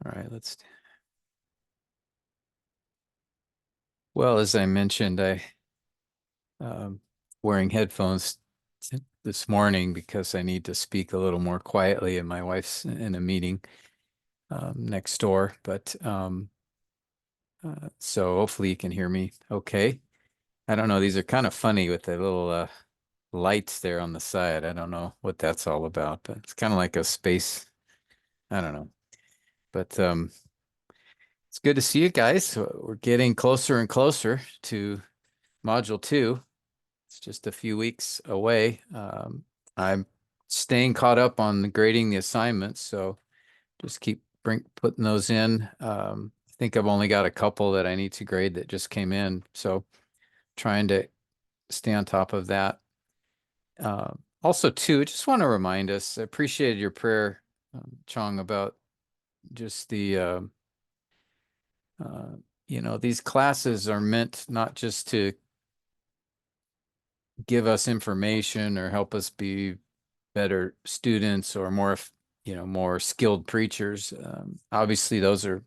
All right, well, as I mentioned, um wearing headphones this morning because I need to speak a little more quietly, and my wife's in a meeting next door. But so hopefully you can hear me okay. I don't know, these are kind of funny with the little lights there on the side. I don't know what that's all about, but it's kind of like a space. I don't know. But it's good to see you guys. So we're getting closer and closer to module two. It's just a few weeks away. I'm staying caught up on grading the assignments, so just keep putting those in. I think I've only got a couple that I need to grade that just came in, so trying to stay on top of that. Also, too, I just want to remind us, I appreciated your prayer, Chong, about just uh, these classes are meant not just to give us information or help us be better students or more skilled preachers. Obviously, those are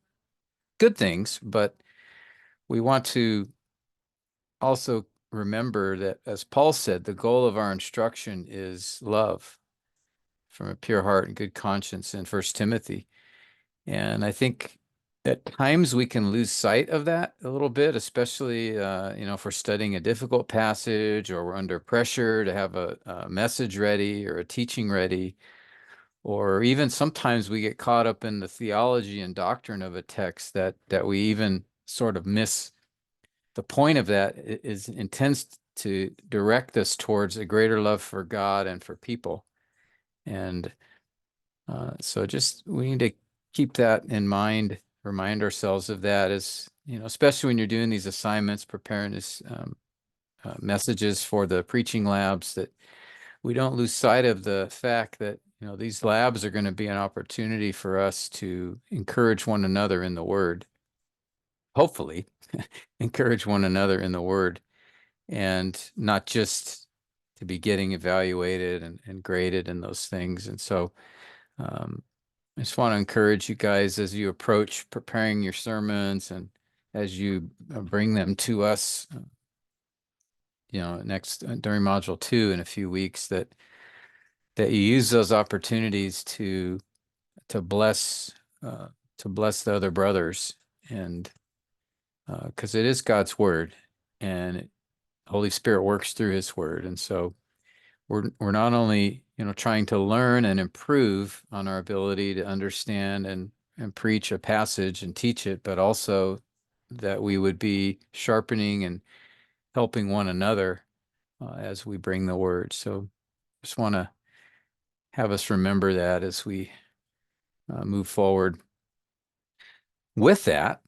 good things, but we want to also remember that, as Paul said, the goal of our instruction is love from a pure heart and good conscience in First Timothy. And I think at times we can lose sight of that a little bit, especially if we're studying a difficult passage or we're under pressure to have a message ready or a teaching ready. Or even sometimes we get caught up in the theology and doctrine of a text that we even sort of miss the point of that is intends to direct us towards a greater love for God and for people. And so just we need to keep that in mind, remind ourselves of that as, especially when you're doing these assignments, preparing these messages for the preaching labs, that we don't lose sight of the fact that, these labs are going to be an opportunity for us to encourage one another in the Word. Hopefully, encourage one another in the Word, and not just to be getting evaluated and graded and those things. And so I just want to encourage you guys as you approach preparing your sermons and as you bring them to us, next during module two in a few weeks, that you use those opportunities to bless uh, to bless the other brothers, and because it is God's word, and Holy Spirit works through His word, and so we're not only trying to learn and improve on our ability to understand and preach a passage and teach it, but also that we would be sharpening and helping one another as we bring the word. So just want to have us remember that as we move forward. With that,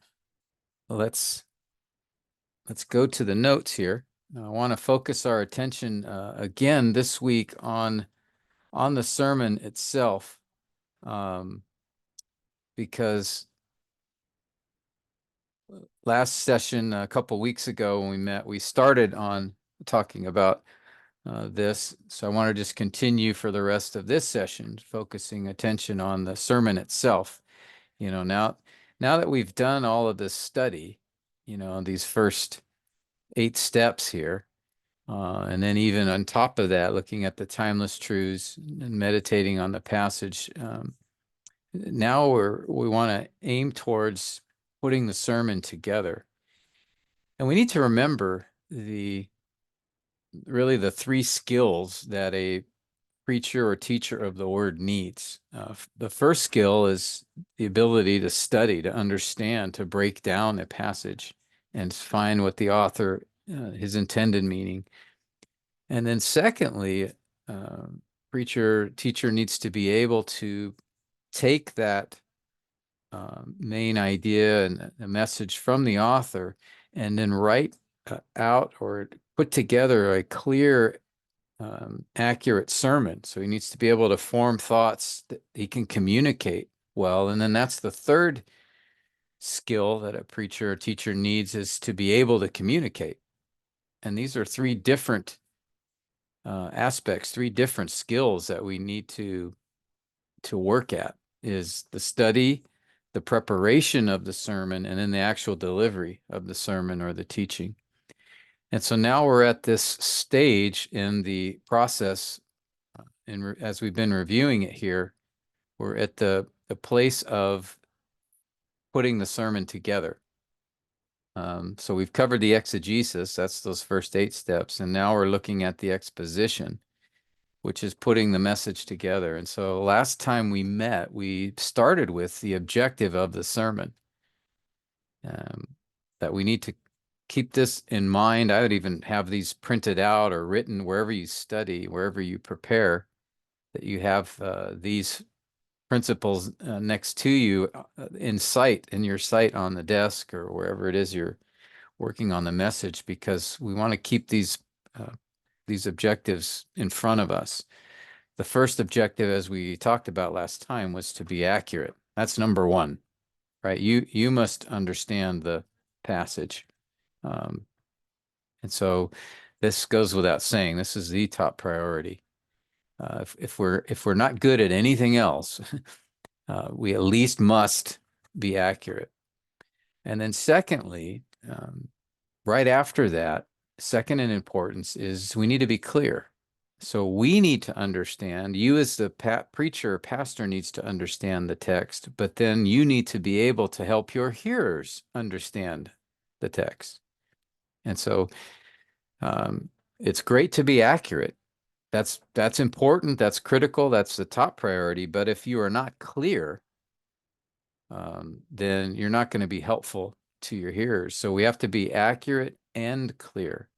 let's go to the notes here. I want to focus our attention again this week on the sermon itself, because last session, a couple weeks ago when we met, we started on talking about this. So I want to just continue for the rest of this session, focusing attention on the sermon itself. Now that we've done all of this study, these first 8 steps here, and then even on top of that, looking at the timeless truths and meditating on the passage. Now we want to aim towards putting the sermon together. And we need to remember really the 3 skills that a preacher or teacher of the word needs. The first skill is the ability to study, to understand, to break down a passage and find what the author, his intended meaning. And then secondly, teacher needs to be able to take that main idea and a message from the author and then write out or put together a clear, accurate sermon. So he needs to be able to form thoughts that he can communicate well. And then that's the third skill that a preacher or teacher needs, is to be able to communicate. And these are 3 different aspects, 3 different skills that we need to work at, is the study, the preparation of the sermon and then the actual delivery of the sermon or the teaching. And so now we're at this stage in the process, and as we've been reviewing it here, we're at the place of putting the sermon together. So we've covered the exegesis, that's those first 8 steps, and now we're looking at the exposition, which is putting the message together. And so last time we met, we started with the objective of the sermon, that we need to keep this in mind. I would even have these printed out or written wherever you study, wherever you prepare, that you have these principles next to you in your sight on the desk or wherever it is you're working on the message, because we want to keep these objectives in front of us. The first objective, as we talked about last time, was to be accurate. That's number one, right? You must understand the passage. And so this goes without saying, this is the top priority. If we're not good at anything else, we at least must be accurate. And then secondly, right after that, second in importance is we need to be clear. So we need to understand, you as the preacher, pastor needs to understand the text, but then you need to be able to help your hearers understand the text. And so it's great to be accurate. That's important, that's critical, that's the top priority. But if you are not clear, then you're not going to be helpful to your hearers. So we have to be accurate and clear.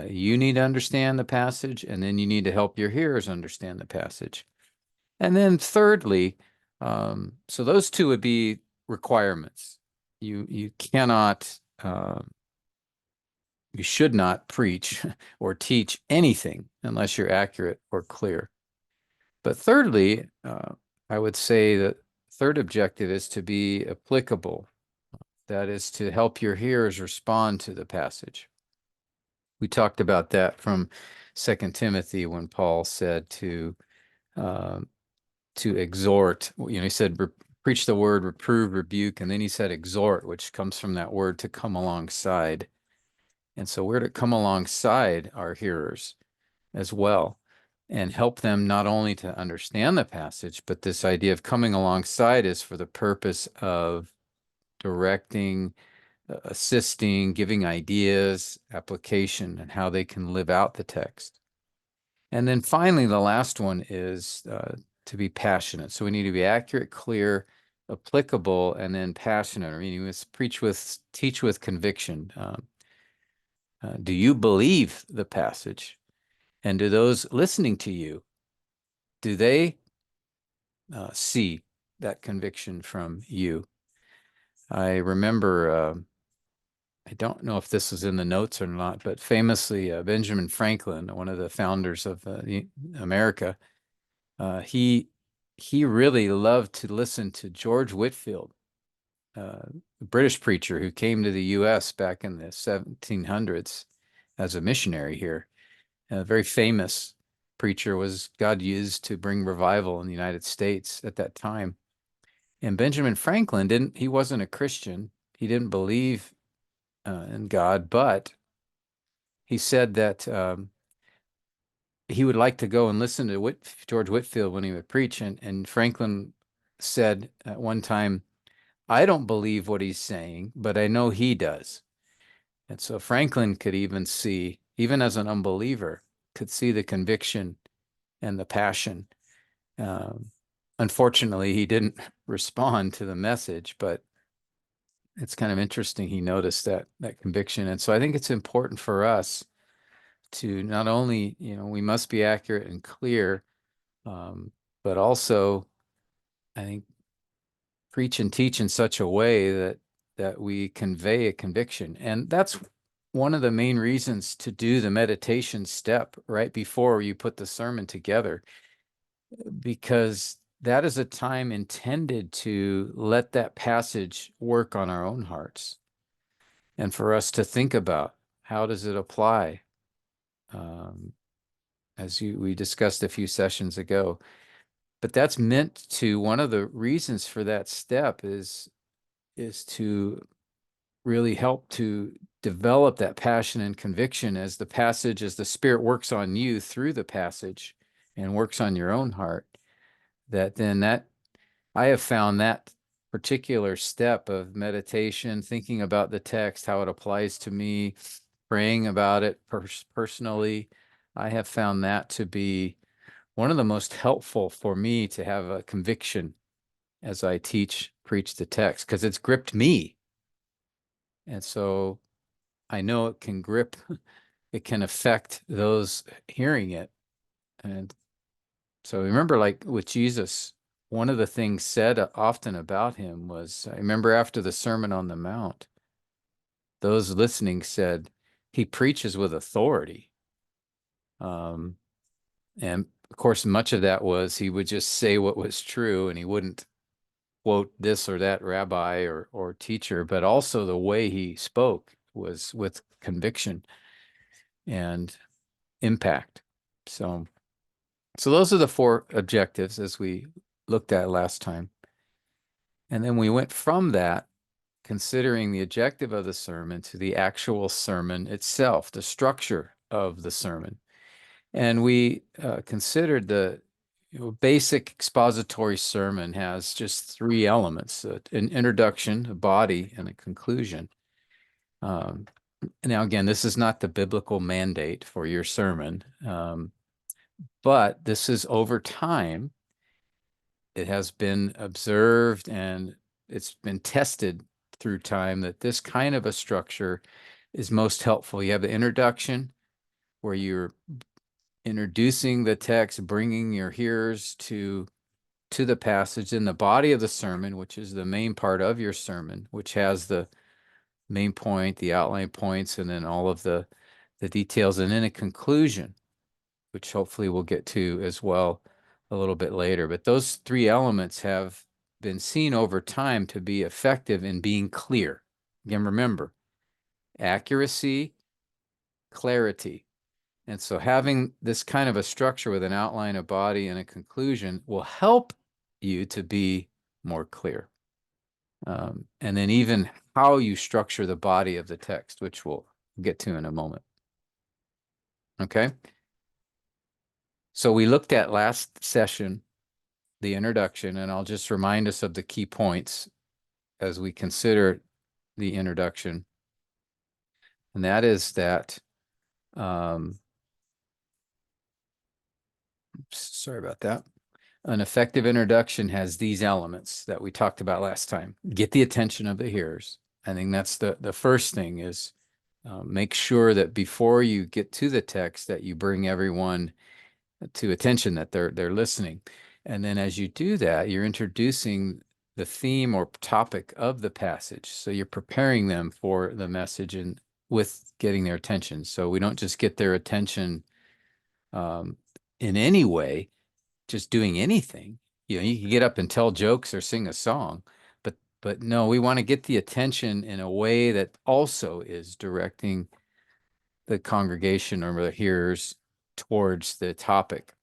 You need to understand the passage, and then you need to help your hearers understand the passage. And then thirdly, so those two would be requirements. You cannot, you should not preach or teach anything unless you're accurate or clear. But thirdly, I would say that third objective is to be applicable. That is to help your hearers respond to the passage. We talked about that from 2 Timothy when Paul said to exhort. He said, preach the word, reprove, rebuke, and then he said exhort, which comes from that word to come alongside. And so we're to come alongside our hearers as well and help them not only to understand the passage, but this idea of coming alongside is for the purpose of directing, assisting, giving ideas, application, and how they can live out the text. And then finally, the last one is to be passionate. So we need to be accurate, clear, applicable, and then passionate. I mean, you must teach with conviction. Do you believe the passage? And do those listening to you, do they see that conviction from you? I remember, I don't know if this was in the notes or not, but famously, Benjamin Franklin, one of the founders of America, he really loved to listen to George Whitefield, a British preacher who came to the U.S. back in the 1700s as a missionary here. A very famous preacher, was God used to bring revival in the United States at that time. And Benjamin Franklin he wasn't a Christian. He didn't believe in God, but he said that he would like to go and listen to George Whitefield when he would preach. And Franklin said at one time, I don't believe what he's saying, but I know he does. And so Franklin could even see, even as an unbeliever, could see the conviction and the passion. Unfortunately, he didn't respond to the message, but it's kind of interesting. He noticed that conviction. And so I think it's important for us to not only, we must be accurate and clear, but also, I think, preach and teach in such a way that we convey a conviction. And that's one of the main reasons to do the meditation step right before you put the sermon together, because that is a time intended to let that passage work on our own hearts and for us to think about how does it apply, as we discussed a few sessions ago. But that's meant to, one of the reasons for that step is to really help to develop that passion and conviction as the passage, as the Spirit works on you through the passage and works on your own heart, that then that I have found that particular step of meditation, thinking about the text, how it applies to me, praying about it personally, I have found that to be one of the most helpful for me to have a conviction as I preach the text, because it's gripped me. And so I know it can grip, it can affect those hearing it. And so remember, like with Jesus, one of the things said often about him was, I remember after the Sermon on the Mount, those listening said, he preaches with authority. Um, and of course, much of that was he would just say what was true and he wouldn't quote this or that rabbi or teacher, but also the way he spoke was with conviction and impact. So those are the four objectives as we looked at last time. And then we went from that, considering the objective of the sermon, to the actual sermon itself, the structure of the sermon. And we considered the basic expository sermon has just three elements, an introduction, a body, and a conclusion. Now, again, this is not the biblical mandate for your sermon, but this is over time. It has been observed and it's been tested through time that this kind of a structure is most helpful. You have the introduction where you're introducing the text, bringing your hearers to the passage, in the body of the sermon, which is the main part of your sermon, which has the main point, the outline points, and then all of the details, and then a conclusion, which hopefully we'll get to as well a little bit later. But those three elements have been seen over time to be effective in being clear. Again, remember, accuracy, clarity. And so having this kind of a structure with an outline, a body, and a conclusion will help you to be more clear. And then even how you structure the body of the text, which we'll get to in a moment. Okay? So we looked at last session, the introduction, and I'll just remind us of the key points as we consider the introduction. And that is that, sorry about that. An effective introduction has these elements that we talked about last time. Get the attention of the hearers. I think that's the first thing is make sure that before you get to the text that you bring everyone to attention, that they're listening. And then as you do that, you're introducing the theme or topic of the passage. So you're preparing them for the message and with getting their attention. So we don't just get their attention in any way, just doing anything. You know, you can get up and tell jokes or sing a song, but no, we want to get the attention in a way that also is directing the congregation or the hearers towards the topic.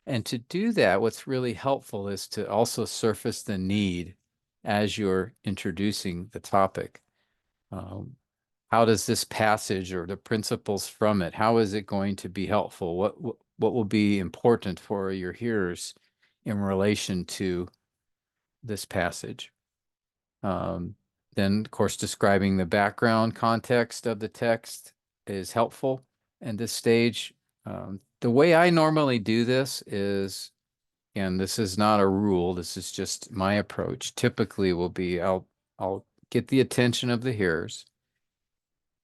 And to do that, what's really helpful is to also surface the need as you're introducing the topic. How does this passage or the principles from it, how is it going to be helpful? What will be important for your hearers in relation to this passage? Then, of course, describing the background context of the text is helpful in this stage. The way I normally do this is, and this is not a rule, this is just my approach, typically will be I'll get the attention of the hearers.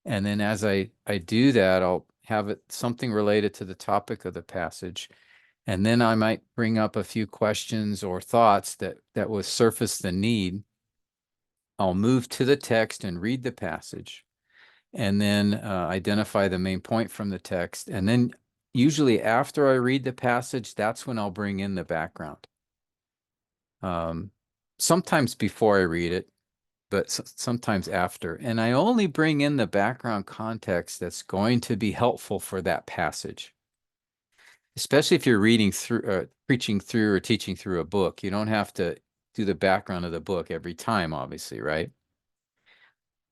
And then as I do that, I'll have it something related to the topic of the passage. And then I might bring up a few questions or thoughts that will surface the need. I'll move to the text and read the passage, and then identify the main point from the text. And then usually after I read the passage, that's when I'll bring in the background. Sometimes before I read it, but sometimes after. And I only bring in the background context that's going to be helpful for that passage. especially if you're reading through, preaching through or teaching through a book. You don't have to do the background of the book every time, obviously, right?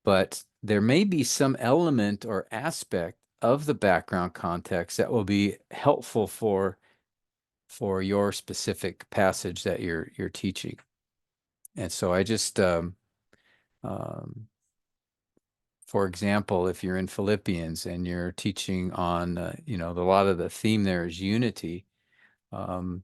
But there may be some element or aspect of the background context that will be helpful for your specific passage that you're teaching. And so I just um, for example, if you're in Philippians and you're teaching on, a lot of the theme there is unity, um,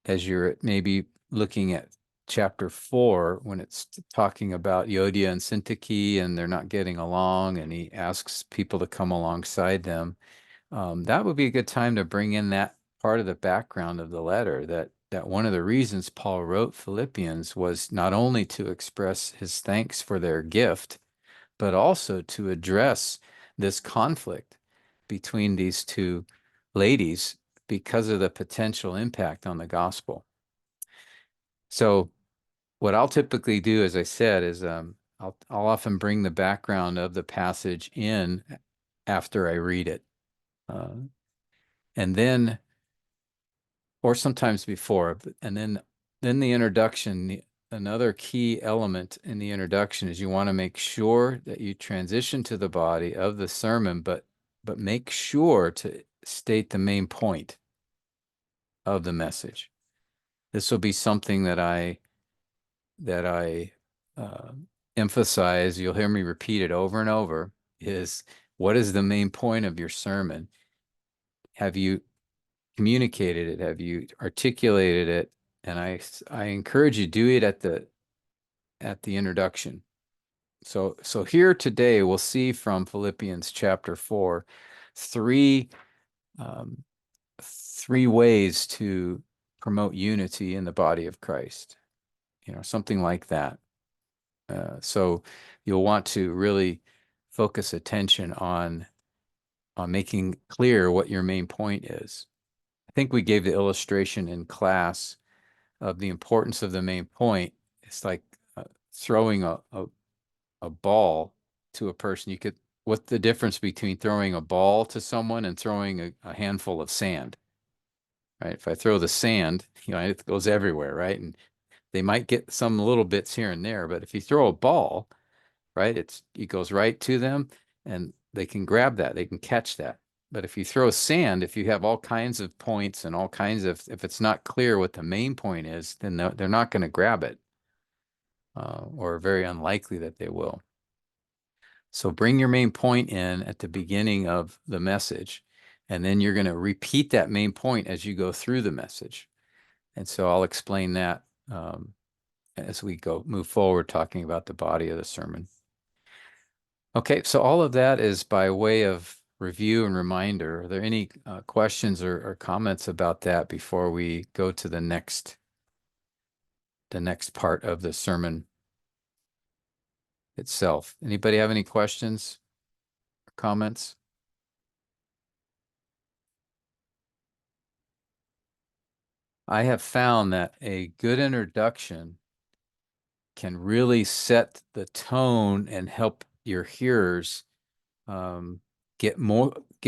as you're maybe looking at chapter 4, when it's talking about Yodia and Syntyche and they're not getting along, and he asks people to come alongside them, that would be a good time to bring in that part of the background of the letter, that one of the reasons Paul wrote Philippians was not only to express his thanks for their gift, but also to address this conflict between these two ladies because of the potential impact on the gospel. So what I'll typically do, as I said, is I'll often bring the background of the passage in after I read it. Uh, and then, or sometimes before, and then the introduction, another key element in the introduction is you want to make sure that you transition to the body of the sermon, but make sure to state the main point of the message. This will be something that I uh, emphasize. You'll hear me repeat it over and over. Is what is the main point of your sermon? Have you communicated it? Have you articulated it? And I encourage you do it at the introduction. So here today we'll see from Philippians chapter 4 three um, three ways to promote unity in the body of Christ. Something like that. So you'll want to really focus attention on making clear what your main point is. I think we gave the illustration in class of the importance of the main point. It's like throwing a ball to a person. What's the difference between throwing a ball to someone and throwing a handful of sand, right? If I throw the sand, it goes everywhere, right? And they might get some little bits here and there, but if you throw a ball, right, it goes right to them and they can grab that, they can catch that. But if you throw sand, if you have all kinds of points and all kinds of, if it's not clear what the main point is, then they're not going to grab it, or very unlikely that they will. So bring your main point in at the beginning of the message, and then you're going to repeat that main point as you go through the message. And so I'll explain that as we move forward talking about the body of the sermon. Okay, so all of that is by way of review and reminder. Are there any questions or comments about that before we go to the next part of the sermon itself? Anybody have any questions or comments? I have found that a good introduction can really set the tone and help your hearers um, get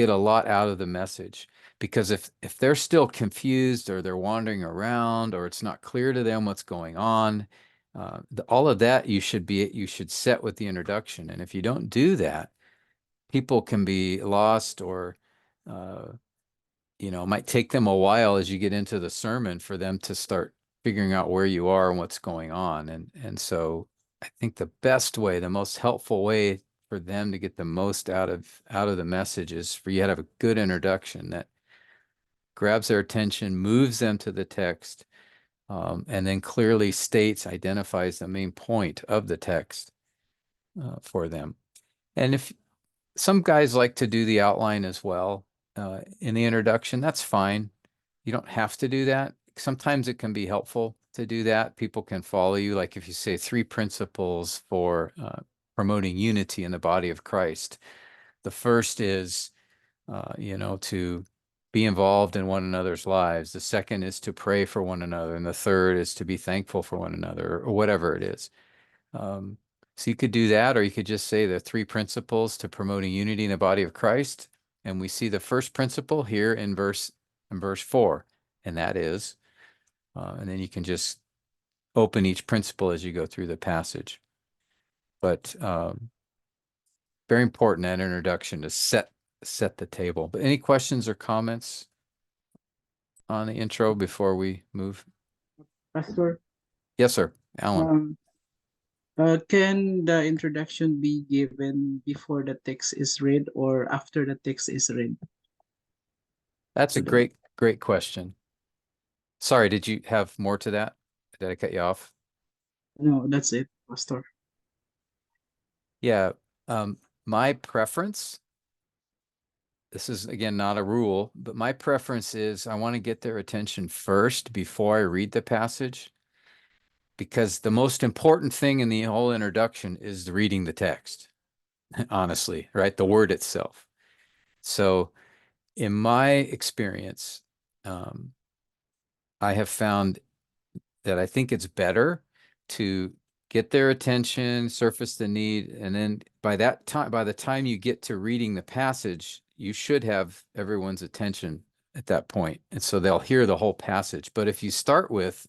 a lot out of the message. Because if they're still confused or they're wandering around or it's not clear to them what's going on, all of that you should set with the introduction. And if you don't do that, people can be lost, or uh, it might take them a while as you get into the sermon for them to start figuring out where you are and what's going on. And so I think the best way, the most helpful way for them to get the most out of the message is for you to have a good introduction that grabs their attention, moves them to the text, and then clearly identifies the main point of the text for them. And if some guys like to do the outline as well in the introduction, that's fine. You don't have to do that. Sometimes it can be helpful to do that. People can follow you. Like if you say 3 principles for promoting unity in the body of Christ. The first is, to be involved in one another's lives. The second is to pray for one another. And the third is to be thankful for one another, or whatever it is. Um, so you could do that, or you could just say the 3 principles to promoting unity in the body of Christ. And we see the first principle here in verse 4, and that is, and then you can just open each principle as you go through the passage. But very important, that introduction, to set the table. But any questions or comments on the intro before we move? Pastor, Yes, sir. Alan. um, can the introduction be given before the text is read or after the text is read That's a to the book? great question. Sorry, did you have more to that? Did I cut you off? No, that's it, Pastor. Yeah. Um, my preference, this is again not a rule, but my preference is I want to get their attention first before I read the passage, because the most important thing in the whole introduction is reading the text, honestly, right? The word itself. So, in my experience, um, I have found that I think it's better to get their attention, surface the need, and then by the time you get to reading the passage, you should have everyone's attention at that point. And so they'll hear the whole passage. But if you start with,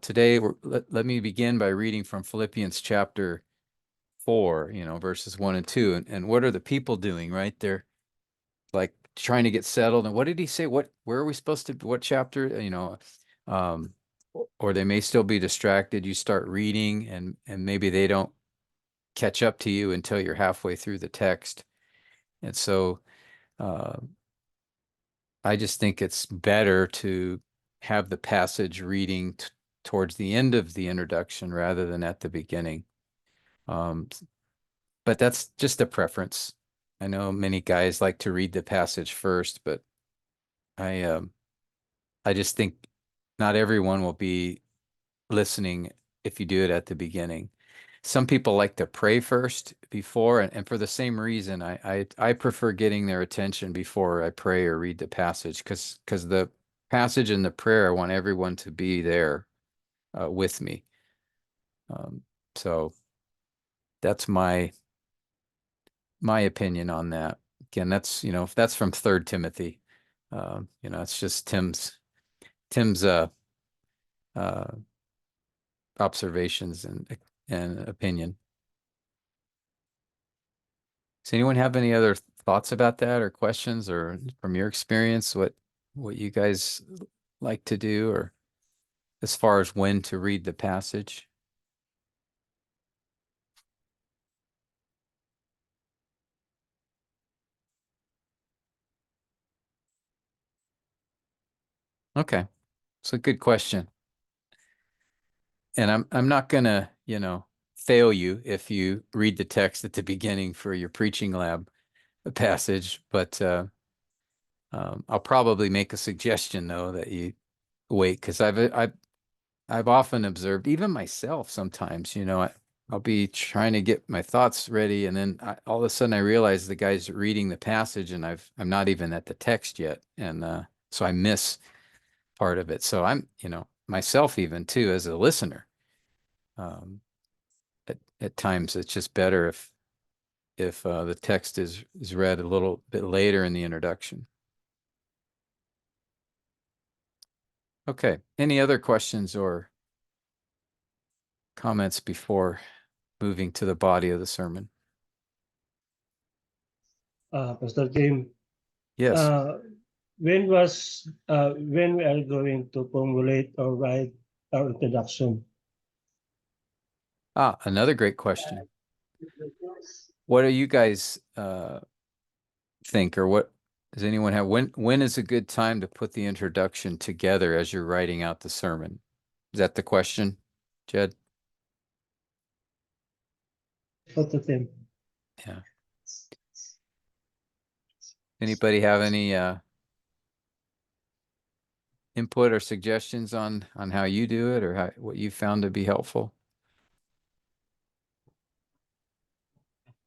today, let me begin by reading from Philippians chapter 4, verses 1 and 2. And what are the people doing, right? They're like trying to get settled. And what did he say? Where are we supposed to, what chapter, um, or they may still be distracted. You start reading and maybe they don't catch up to you until you're halfway through the text. And so, uh, I just think it's better to have the passage reading towards the end of the introduction rather than at the beginning. Um, but that's just a preference. I know many guys like to read the passage first, but I um, I just think not everyone will be listening if you do it at the beginning. Some people like to pray first before, and for the same reason, I prefer getting their attention before I pray or read the passage, because the passage and the prayer, I want everyone to be there with me. Um, so that's my opinion on that. Again, that's from Third Timothy. It's just Tim's uh, observations and opinion. Does anyone have any other thoughts about that or questions, or from your experience, what you guys like to do, or as far as when to read the passage? Okay, it's a good question. And I'm not gonna, fail you if you read the text at the beginning for your preaching lab passage, but I'll probably make a suggestion though that you wait, because I've often observed, even myself sometimes, I'll be trying to get my thoughts ready, and then all of a sudden I realize the guy's reading the passage, and I'm not even at the text yet, and so I miss part of it. So I'm, myself even too as a listener. Um, at times it's just better if the text is read a little bit later in the introduction. Okay. Any other questions or comments before moving to the body of the sermon? Pastor Jim, Yes. uh, when we are going to formulate or write our introduction? Another great question. What do you guys think, or what does anyone have? When is a good time to put the introduction together as you're writing out the sermon? Is that the question, Jed? Pastor Tim. Yeah. Anybody have any input or suggestions on how you do it, or what you found to be helpful?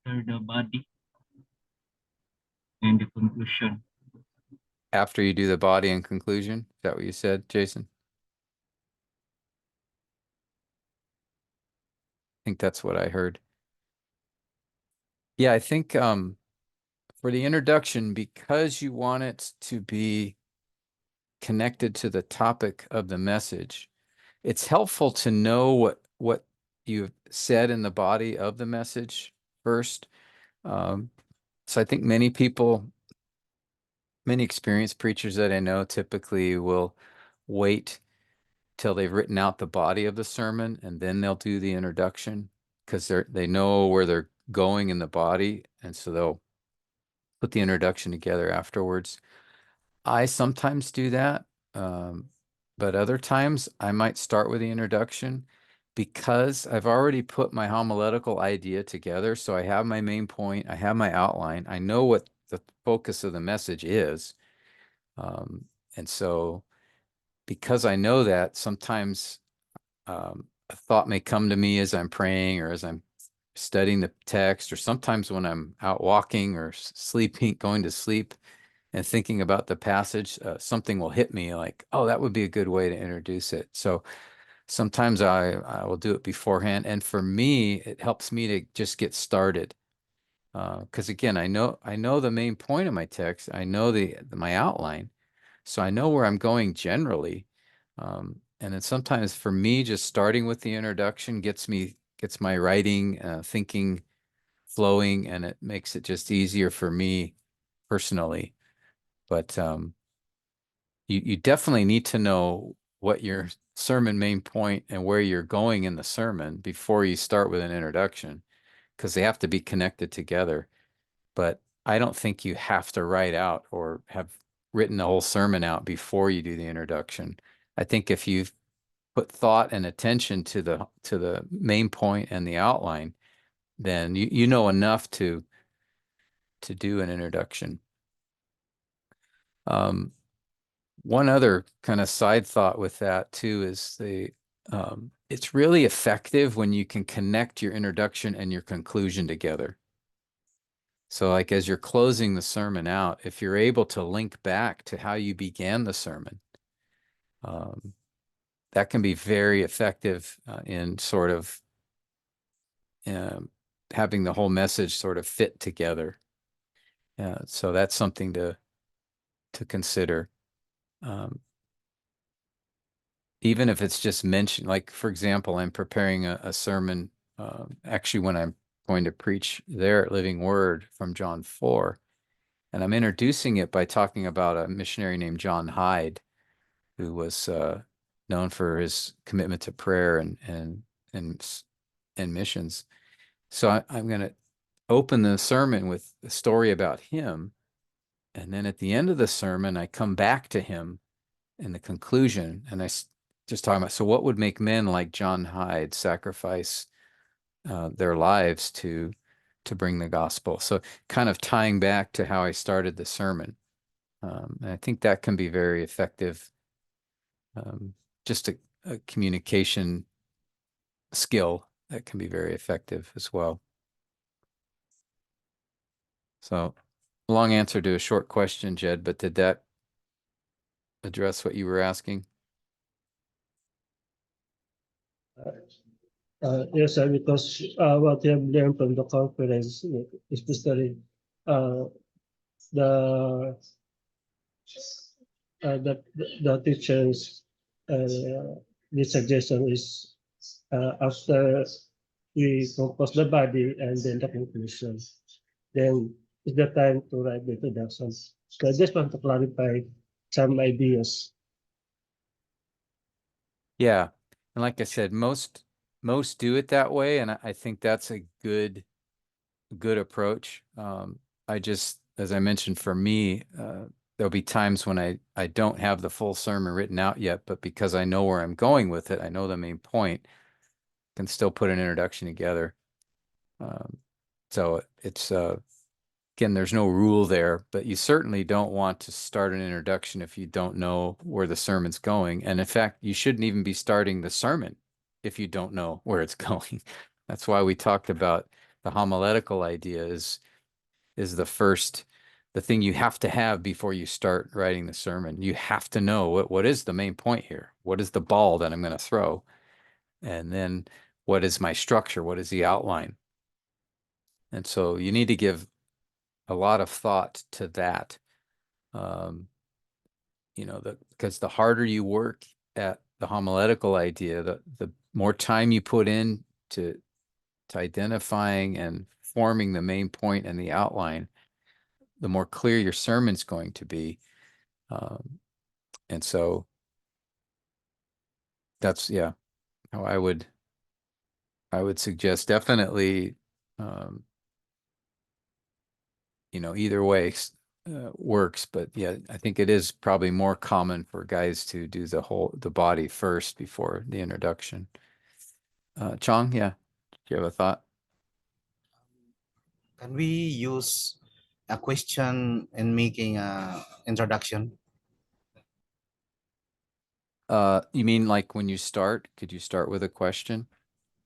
After the body and the conclusion. After you do the body and conclusion? Is that what you said, Jason? I think that's what I heard. Yeah, I think for the introduction, because you want it to be connected to the topic of the message, it's helpful to know what you've said in the body of the message first. So I think many people, many experienced preachers that I know typically will wait till they've written out the body of the sermon and then they'll do the introduction because they know where they're going in the body, and so they'll put the introduction together afterwards. I sometimes do that, but other times I might start with the introduction because I've already put my homiletical idea together. So I have my main point, I have my outline, I know what the focus of the message is. And so because I know that, sometimes a thought may come to me as I'm praying or as I'm studying the text, or sometimes when I'm out walking or sleeping, going to sleep and thinking about the passage, something will hit me like, oh, that would be a good way to introduce it. So sometimes I will do it beforehand. And for me, it helps me to just get started. Because again, I know the main point of my text. I know my outline. So I know where I'm going generally. And then sometimes for me, just starting with the introduction gets my writing, thinking flowing, and it makes it just easier for me personally. But you definitely need to know what your sermon main point and where you're going in the sermon before you start with an introduction, because they have to be connected together. But I don't think you have to write out or have written the whole sermon out before you do the introduction. I think if you put thought and attention to the main point and the outline, then you know enough to do an introduction. One other kind of side thought with that too is it's really effective when you can connect your introduction and your conclusion together. So like as you're closing the sermon out, if you're able to link back to how you began the sermon, that can be very effective in sort of having the whole message sort of fit together. So that's something to consider. Even if it's just mentioned, like for example, I'm preparing a sermon, actually when I'm going to preach there at Living Word from John 4, and I'm introducing it by talking about a missionary named John Hyde, who was known for his commitment to prayer and missions. So I'm going to open the sermon with a story about him, and then at the end of the sermon, I come back to him in the conclusion, and just talking about, so what would make men like John Hyde sacrifice their lives to bring the gospel? So kind of tying back to how I started the sermon. And I think that can be very effective. Just a communication skill that can be very effective as well. So long answer to a short question, Jed, but did that address what you were asking? Yes, sir, because what we have learned from the conference, especially uh, the the teachers, the suggestion is after we compose the body and then the conclusion, then it's the time to write the introduction. So I just want to clarify some ideas. Yeah. And like I said, most do it that way, and I think that's a good approach. I just, as I mentioned, for me, there'll be times when I don't have the full sermon written out yet, but because I know where I'm going with it, I know the main point, can still put an introduction together. So it's again, there's no rule there, but you certainly don't want to start an introduction if you don't know where the sermon's going. And in fact, you shouldn't even be starting the sermon if you don't know where it's going. That's why we talked about the homiletical idea is the thing you have to have before you start writing the sermon. You have to know what is the main point here? What is the ball that I'm going to throw? And then what is my structure? What is the outline? And so you need to give a lot of thought to that. Because the harder you work at the homiletical idea, the more time you put in to identifying and forming the main point and the outline, the more clear your sermon's going to be. And so that's, yeah, how I would suggest definitely, either way works, but yeah, I think it is probably more common for guys to do the body first before the introduction. Chong, yeah, do you have a thought? Can we use a question in making a introduction? You mean like when you start, could you start with a question?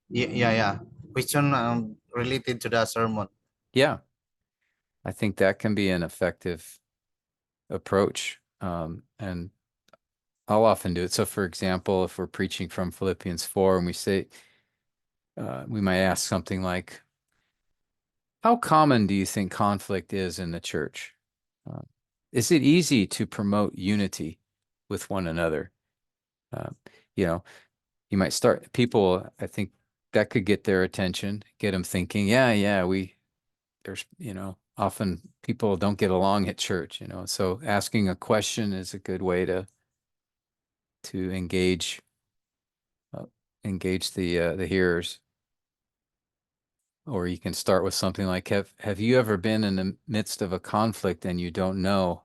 Yeah. Question related to the sermon. Yeah, I think that can be an effective approach. And I'll often do it. So for example, if we're preaching from Philippians 4 and we say, we might ask something like, how common do you think conflict is in the church? Uh, is it easy to promote unity with one another? Uh, you know, you might start people, I think that could get their attention, get them thinking, yeah, there's, often people don't get along at church, so asking a question is a good way to engage the hearers. Or you can start with something like, have you ever been in the midst of a conflict and you don't know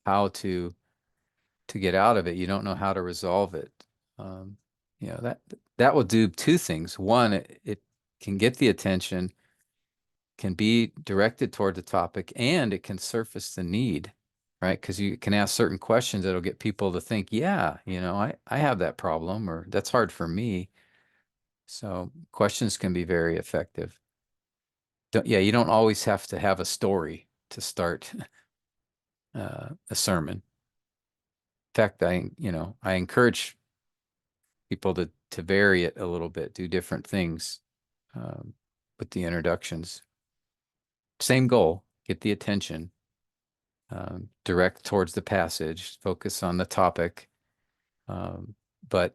how to get out of it? You don't know how to resolve it. Um, that will do two things. One, it can get the attention, can be directed toward the topic, and it can surface the need, right? Because you can ask certain questions that'll get people to think, yeah, I have that problem, or that's hard for me. So questions can be very effective. You don't always have to have a story to start a sermon. In fact, I encourage people to vary it a little bit, do different things with the introductions. Same goal, get the attention, direct towards the passage, focus on the topic. But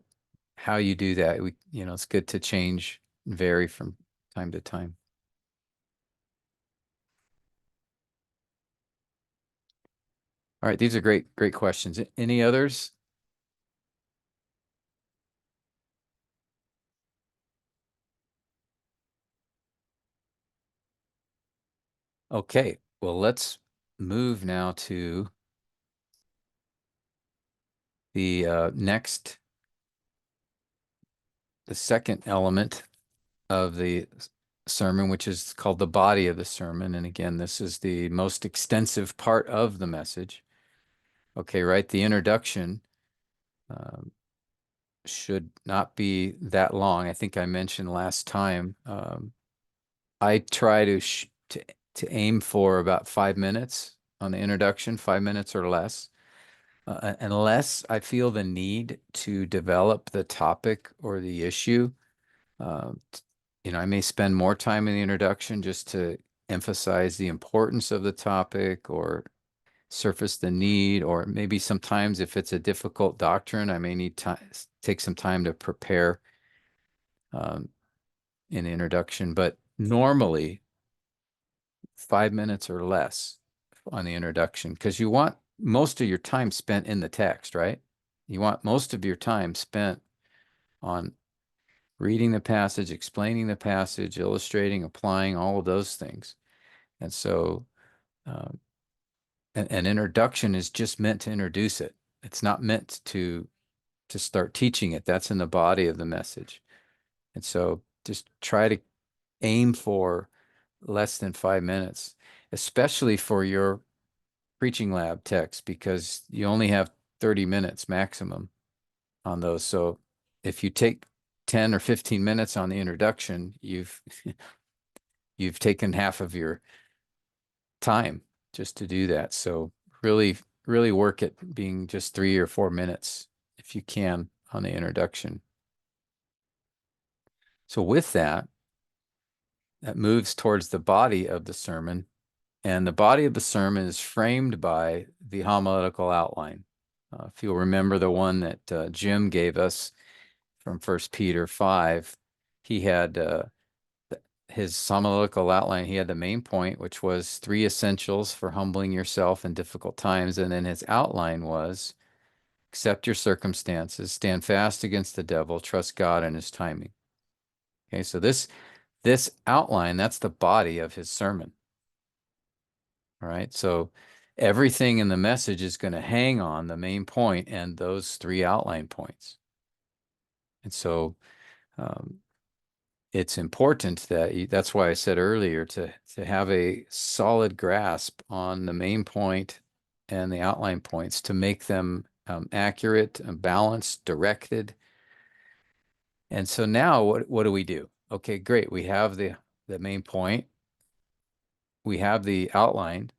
how you do that, it's good to change and vary from time to time. All right, these are great questions. Any others? Okay, well, let's move now to the the second element of the sermon, which is called the body of the sermon. And again, this is the most extensive part of the message. Okay, right? The introduction should not be that long. I think I mentioned last time, I try to aim for about 5 minutes on the introduction, 5 minutes or less. Unless I feel the need to develop the topic or the issue, I may spend more time in the introduction just to emphasize the importance of the topic or surface the need, or maybe sometimes if it's a difficult doctrine, I may need to take some time to prepare in the introduction. But normally 5 minutes or less on the introduction, because you want most of your time spent in the text, right? You want most of your time spent on reading the passage, explaining the passage, illustrating, applying, all of those things. And so an introduction is just meant to introduce it. It's not meant to start teaching it. That's in the body of the message. And so just try to aim for less than 5 minutes, especially for your preaching lab text, because you only have 30 minutes maximum on those. So if you take 10 or 15 minutes on the introduction, you've taken half of your time just to do that. So really, really work at being just 3 or 4 minutes if you can on the introduction. So with that, that moves towards the body of the sermon. And the body of the sermon is framed by the homiletical outline. If you'll remember the one that Jim gave us from 1 Peter 5, he had his homiletical outline. He had the main point, which was 3 essentials for humbling yourself in difficult times. And then his outline was, accept your circumstances, stand fast against the devil, trust God and his timing. Okay, so this outline, that's the body of his sermon. All right, so everything in the message is going to hang on the main point and those 3 outline points. And so it's important that that's why I said earlier to have a solid grasp on the main point and the outline points to make them accurate and balanced, directed. And so now what do we do? Okay, great. We have the main point. We have the outline.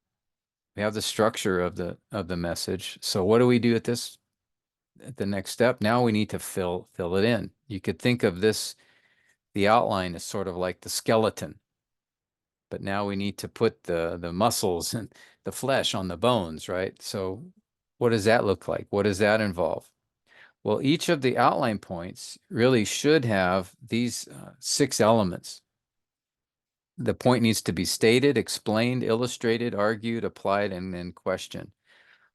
We have the structure of the message. So what do we do at the next step? Now we need to fill it in. You could think of the outline is sort of like the skeleton, but now we need to put the muscles and the flesh on the bones, right? So what does that look like? What does that involve? Well, each of the outline points really should have these 6 elements. The point needs to be stated, explained, illustrated, argued, applied, and then questioned.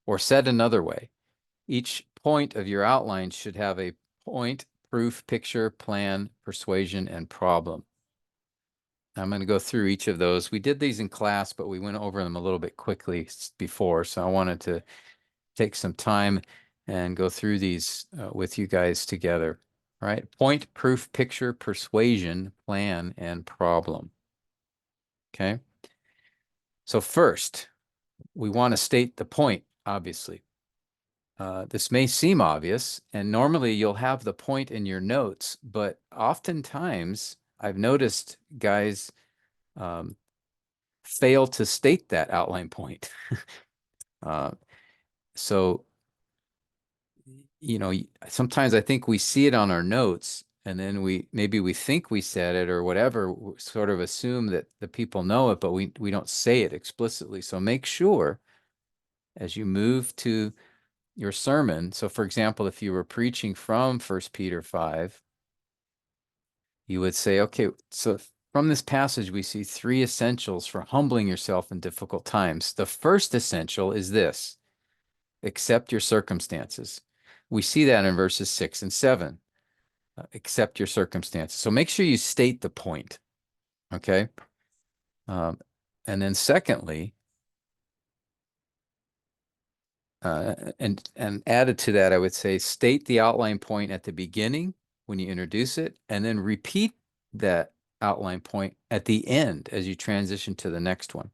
Or said another way, each point of your outline should have a point, proof, picture, plan, persuasion, and problem. I'm going to go through each of those. We did these in class, but we went over them a little bit quickly before, so I wanted to take some time and go through these with you guys together. All right, point, proof, picture, persuasion, plan, and problem. Okay. So first, we want to state the point, obviously. This may seem obvious, and normally you'll have the point in your notes, but oftentimes I've noticed guys fail to state that outline point. So, you know, sometimes I think we see it on our notes, and then maybe we think we said it or whatever, sort of assume that the people know it, but we don't say it explicitly. So make sure as you move to your sermon. So for example, if you were preaching from 1 Peter 5, you would say, okay, so from this passage, we see 3 essentials for humbling yourself in difficult times. The first essential is this: accept your circumstances. We see that in verses 6 and 7. Accept your circumstances. So make sure you state the point, okay? And then secondly, and added to that, I would say state the outline point at the beginning when you introduce it, and then repeat that outline point at the end as you transition to the next one.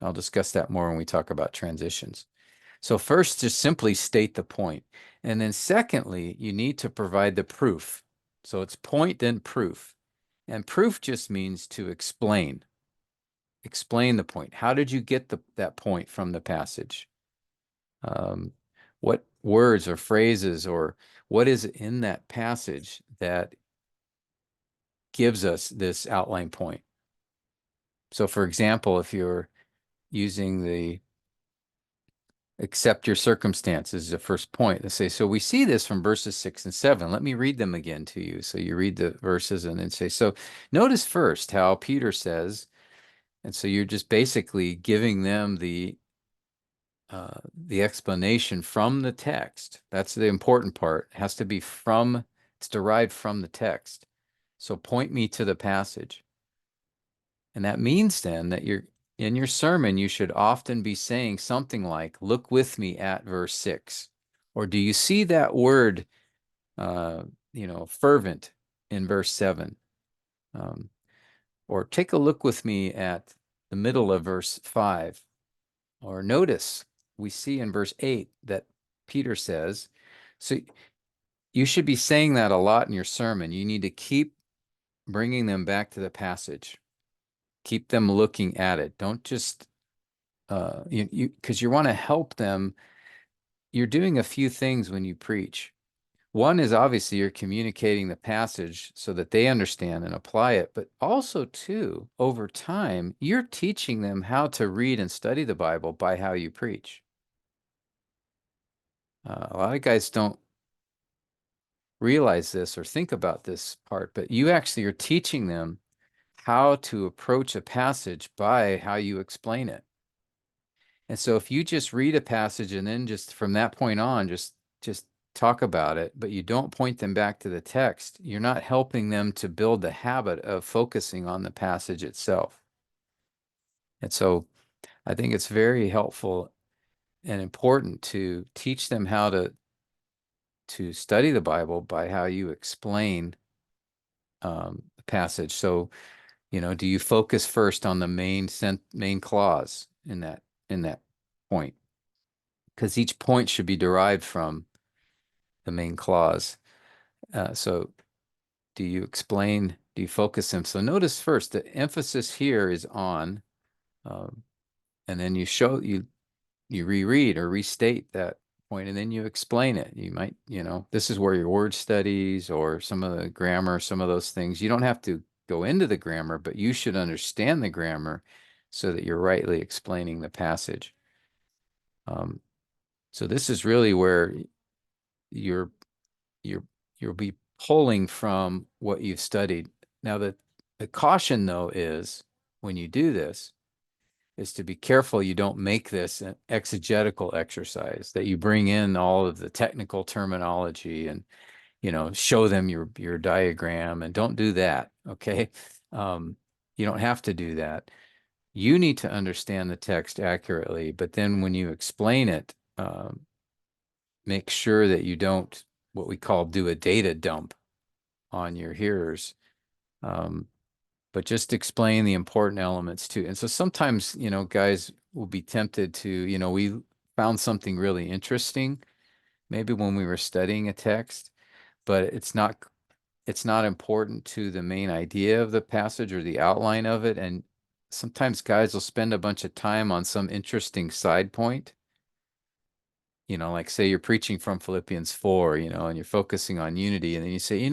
I'll discuss that more when we talk about transitions. So first, just simply state the point. And then secondly, you need to provide the proof. So it's point, then proof. And proof just means to explain. Explain the point. How did you get that point from the passage? What words or phrases or what is in that passage that gives us this outline point? So for example, if you're using the accept your circumstances, the first point, let's say, so we see this from verses 6 and 7. Let me read them again to you. So you read the verses and then say, so notice first how Peter says, and so you're just basically giving them the explanation from the text. That's the important part. It has to be it's derived from the text. So point me to the passage. And that means then that in your sermon, you should often be saying something like, look with me at verse 6. Or do you see that word, fervent in verse 7? Or take a look with me at the middle of verse 5. Or notice we see in verse 8 that Peter says, so you should be saying that a lot in your sermon. You need to keep bringing them back to the passage. Keep them looking at it. Don't just, because you want to help them. You're doing a few things when you preach. One is obviously you're communicating the passage so that they understand and apply it, but also too, over time, you're teaching them how to read and study the Bible by how you preach. A lot of guys don't realize this or think about this part, but you actually are teaching them how to approach a passage by how you explain it. And so if you just read a passage and then just from that point on, just talk about it, but you don't point them back to the text, you're not helping them to build the habit of focusing on the passage itself. And so I think it's very helpful and important to teach them how to study the Bible by how you explain the passage. So, do you focus first on the main clause in that point? Because each point should be derived from the main clause. So do you focus them? So notice first, the emphasis here is on, and then you reread or restate that point, and then you explain it. You might, this is where your word studies or some of the grammar, some of those things, you don't have to go into the grammar, but you should understand the grammar so that you're rightly explaining the passage. So this is really where you're you'll be pulling from what you've studied. Now, the caution, though, is when you do this, is to be careful you don't make this an exegetical exercise, that you bring in all of the technical terminology and, show them your diagram, and don't do that, okay? You don't have to do that. You need to understand the text accurately, but then when you explain it, make sure that you don't, what we call, do a data dump on your hearers, but just explain the important elements too. And so sometimes, guys will be tempted to, we found something really interesting, maybe when we were studying a text, but it's not important to the main idea of the passage or the outline of it. And sometimes guys will spend a bunch of time on some interesting side point. Like say you're preaching from Philippians 4, and you're focusing on unity. And then you say,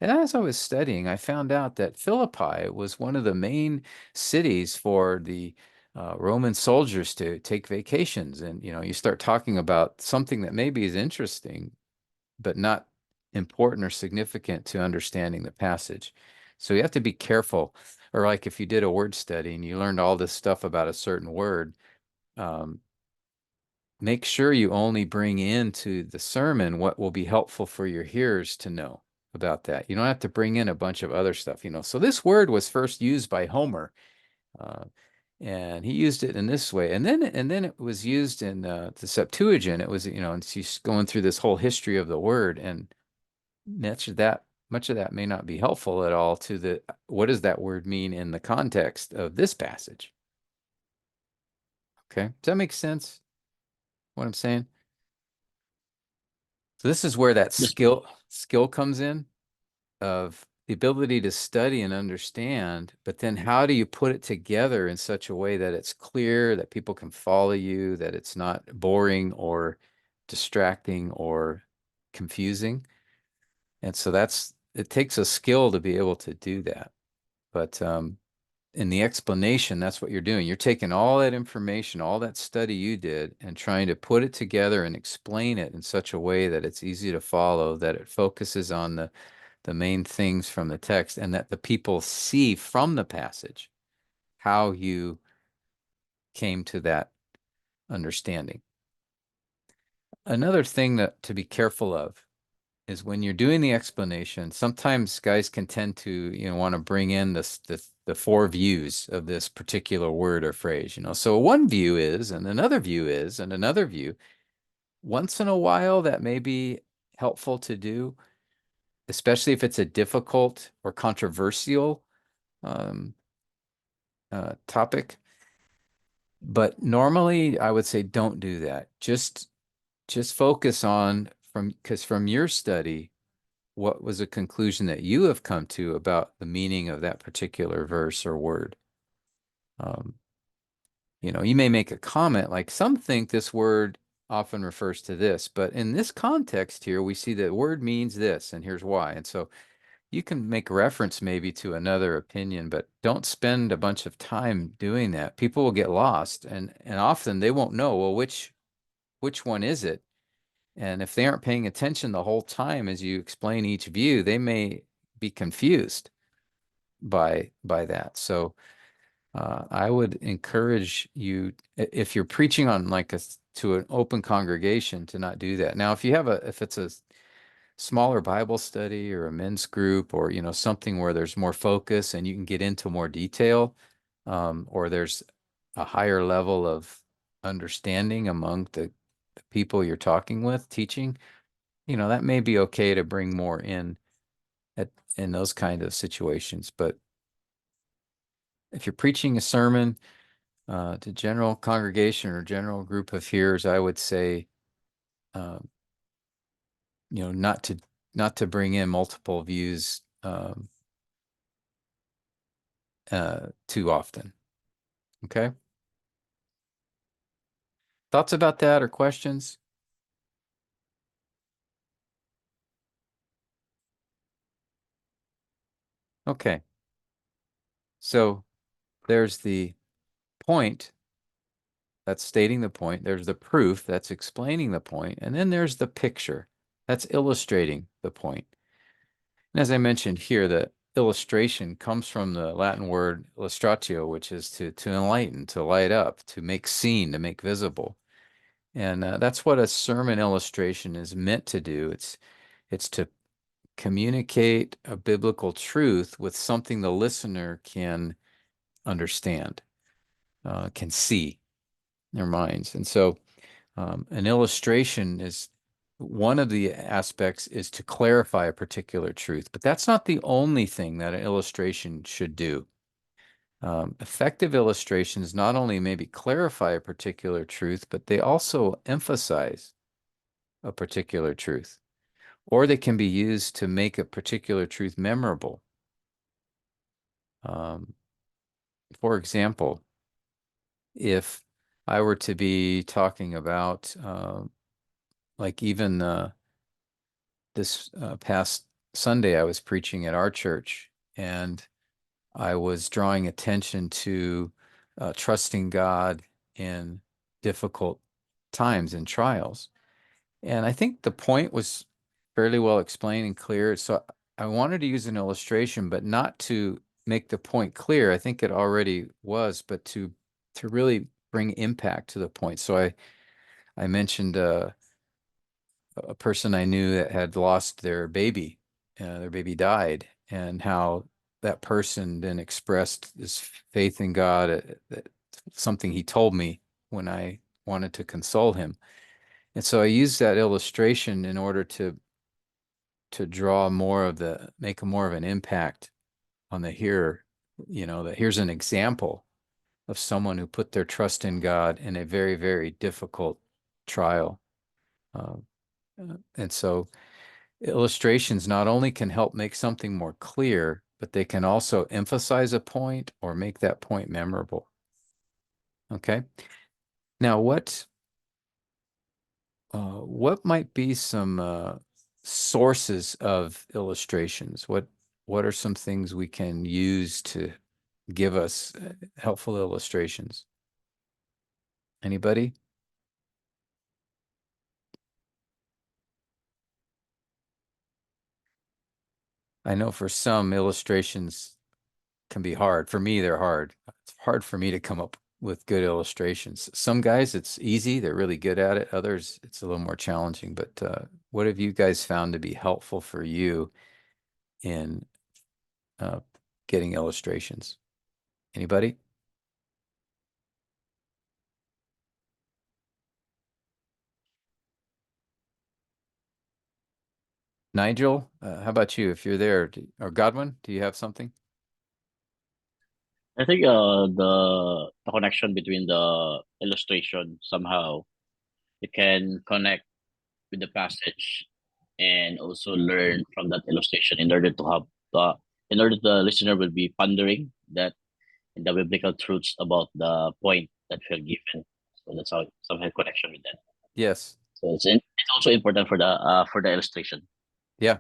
as I was studying, I found out that Philippi was one of the main cities for the Roman soldiers to take vacations. And, you start talking about something that maybe is interesting, but not important or significant to understanding the passage. So you have to be careful. Or like if you did a word study and you learned all this stuff about a certain word, make sure you only bring into the sermon what will be helpful for your hearers to know about that. You don't have to bring in a bunch of other stuff, So this word was first used by Homer, and he used it in this way. And then it was used in the Septuagint. It was, and she's going through this whole history of the word, and much of that may not be helpful at all to what does that word mean in the context of this passage? Okay, does that make sense? What I'm saying? So this is where that skill comes in, of the ability to study and understand, but then how do you put it together in such a way that it's clear, that people can follow you, that it's not boring or distracting or confusing. And so it takes a skill to be able to do that. But in the explanation, that's what you're doing. You're taking all that information, all that study you did, and trying to put it together and explain it in such a way that it's easy to follow, that it focuses on the main things from the text, and that the people see from the passage how you came to that understanding. Another thing to be careful of is when you're doing the explanation, sometimes guys can tend to, want to bring in the four views of this particular word or phrase, So one view is, and another view is, and another view. Once in a while, that may be helpful to do, especially if it's a difficult or controversial topic. But normally, I would say don't do that. Just focus on because from your study, what was a conclusion that you have come to about the meaning of that particular verse or word? You may make a comment like, some think this word often refers to this, but in this context here, we see that word means this, and here's why. And so you can make reference maybe to another opinion, but don't spend a bunch of time doing that. People will get lost, and often they won't know, well, which one is it? And if they aren't paying attention the whole time as you explain each view, they may be confused by that. So I would encourage you, if you're preaching on like to an open congregation, to not do that. Now, if it's a smaller Bible study or a men's group, or something where there's more focus and you can get into more detail, or there's a higher level of understanding among the people you're talking with, teaching, that may be okay to bring more in those kind of situations. But if you're preaching a sermon to general congregation or general group of hearers, I would say, not to bring in multiple views too often. Okay. Thoughts about that or questions? Okay. So there's the point, that's stating the point. There's the proof, that's explaining the point. And then there's the picture, that's illustrating the point. And as I mentioned here, the illustration comes from the Latin word illustratio, which is to enlighten, to light up, to make seen, to make visible. And that's what a sermon illustration is meant to do. It's to communicate a biblical truth with something the listener can understand, can see in their minds. And so an illustration is one of the aspects is to clarify a particular truth, but that's not the only thing that an illustration should do. Effective illustrations not only maybe clarify a particular truth, but they also emphasize a particular truth, or they can be used to make a particular truth memorable. For example, if I were to be talking about, like even this past Sunday, I was preaching at our church, and I was drawing attention to trusting God in difficult times and trials. And I think the point was fairly well explained and clear. So I wanted to use an illustration, but not to make the point clear. I think it already was, but to really bring impact to the point. So I mentioned a person I knew that had lost their baby. Their baby died, and how that person then expressed his faith in God. That something he told me when I wanted to console him. And so I used that illustration in order to draw make more of an impact on the hearer. That here's an example of someone who put their trust in God in a very, very difficult trial. And so illustrations not only can help make something more clear, but they can also emphasize a point or make that point memorable. Okay. Now, what might be some sources of illustrations? What are some things we can use to give us helpful illustrations? Anybody? I know for some, illustrations can be hard. For me, they're hard. It's hard for me to come up with good illustrations. Some guys, it's easy. They're really good at it. Others, it's a little more challenging. But what have you guys found to be helpful for you in getting illustrations? Anybody? Nigel, how about you? If you're there, or Godwin, do you have something? I think the connection between the illustration somehow you can connect with the passage and also learn from that illustration in order to have in order the listener will be pondering that the biblical truths about the point that we're given. So that's how some have connection with that. Yes. So it's also important for the illustration. Yeah.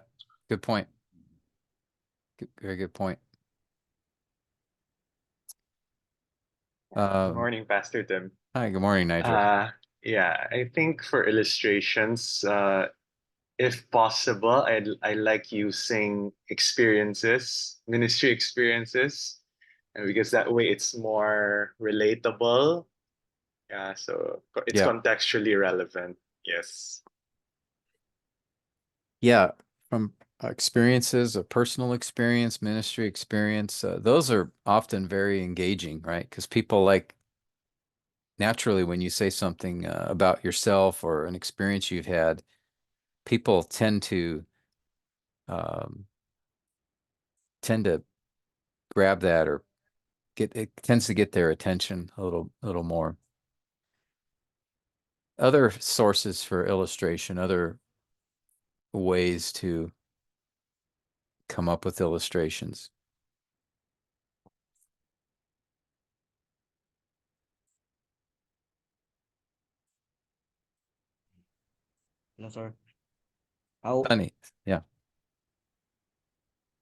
Good point. Very good point. Good morning, Pastor Tim. Hi, good morning, Nigel. Yeah, I think for illustrations, if possible, I like using experiences, ministry experiences, and because that way it's more relatable. Yeah, so it's Yeah. contextually relevant. Yes. Yeah, from experiences, a personal experience, ministry experience, those are often very engaging, right? Because people like naturally when you say something about yourself or an experience you've had, people um, tend to grab that or it tends to get their attention a little more. Other sources for illustration, other ways to come up with illustrations. Hello, sir. How Funny, yeah.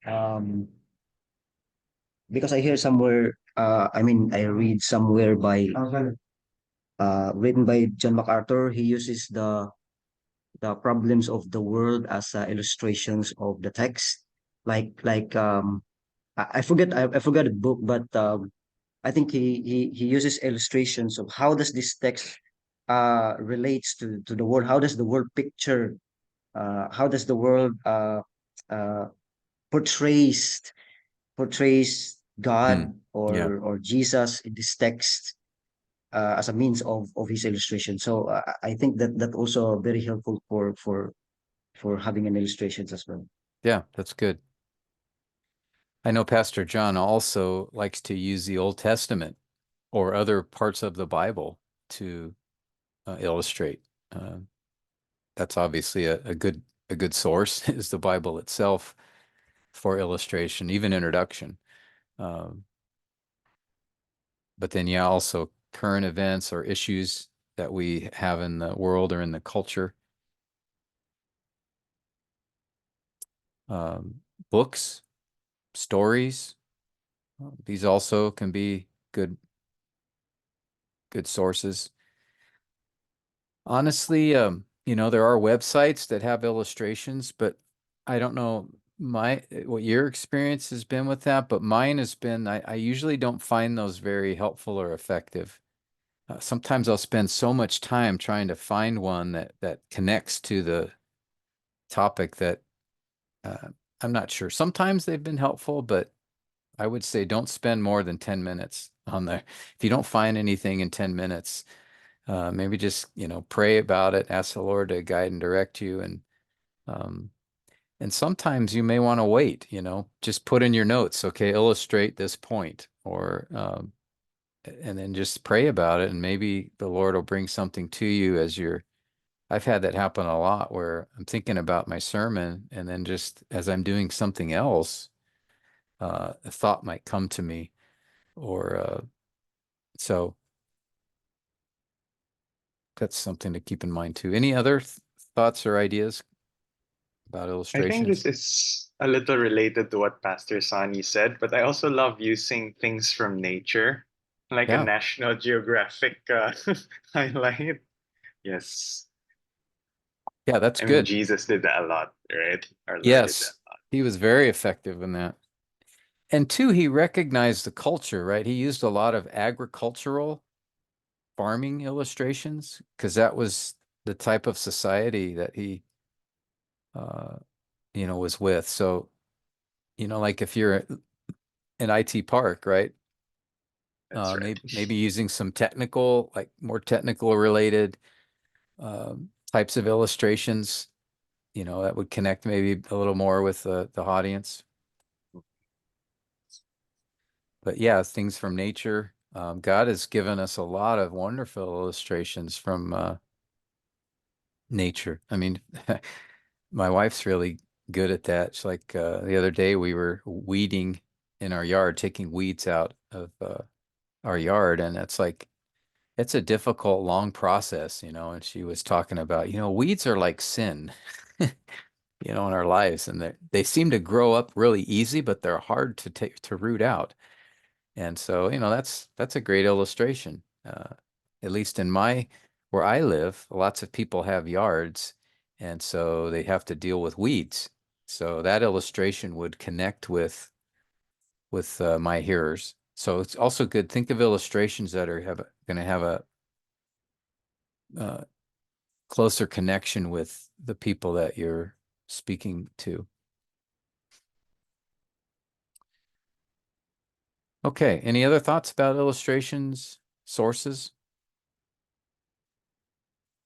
um because I hear somewhere I read somewhere by written by John MacArthur. He uses the problems of the world as illustrations of the text. I forget I forgot the book, but I think he uses illustrations of how does this text relates to the world. How does the world picture? How does the world uh, portrays portrays God Yeah. or Jesus in this text as a means of his illustration. So I think that also very helpful for having an illustrations as well. Yeah, that's good. I know Pastor John also likes to use the Old Testament or other parts of the Bible to illustrate. Uh, that's obviously a good source is the Bible itself for illustration, even introduction. Um, but then, yeah, also current events or issues that we have in the world or in the culture. Um, Books, stories, these also can be good sources. Honestly, there are websites that have illustrations, but I don't know what your experience has been with that, but mine has been I usually don't find those very helpful or effective. Sometimes I'll spend so much time trying to find one that connects to the topic that I'm not sure. Sometimes they've been helpful, but I would say don't spend more than 10 minutes on there. If you don't find anything in 10 minutes, maybe just, pray about it, ask the Lord to guide and direct you. Um, and sometimes you may want to wait, just put in your notes, okay, illustrate this point, and then just pray about it. And maybe the Lord will bring something to you I've had that happen a lot where I'm thinking about my sermon and then just as I'm doing something else, a thought might come to me so that's something to keep in mind too. Any other thoughts or ideas about I think illustrations? this is a little related to what Pastor Sani said, but I also love using things from nature, like a Yeah. National Geographic highlight. Yes. Yeah, that's I mean, good. Jesus did that a lot, right? Our Lord did that Yes, a lot. he was very effective in that. And two, he recognized the culture, right? He used a lot of agricultural farming illustrations because that was the type of society that he, uh, was with. So, like if you're in IT Park, right? That's right. Maybe using some technical, like more technical related types of illustrations, that would connect maybe a little more with the audience. But yeah, things from nature. God has given us a lot of wonderful illustrations from nature. I mean, my wife's really good at that. It's like the other day we were weeding in our yard, taking weeds out of our yard, and it's like it's a difficult, long process, and she was talking about, weeds are like sin, in our lives, and they seem to grow up really easy, but they're hard to root out. And so, that's a great illustration. At least where I live, lots of people have yards, and so they have to deal with weeds. So that illustration would connect with my hearers. So it's also good. Think of illustrations that are going to have a uh, closer connection with the people that you're speaking to. Okay, any other thoughts about illustrations, sources?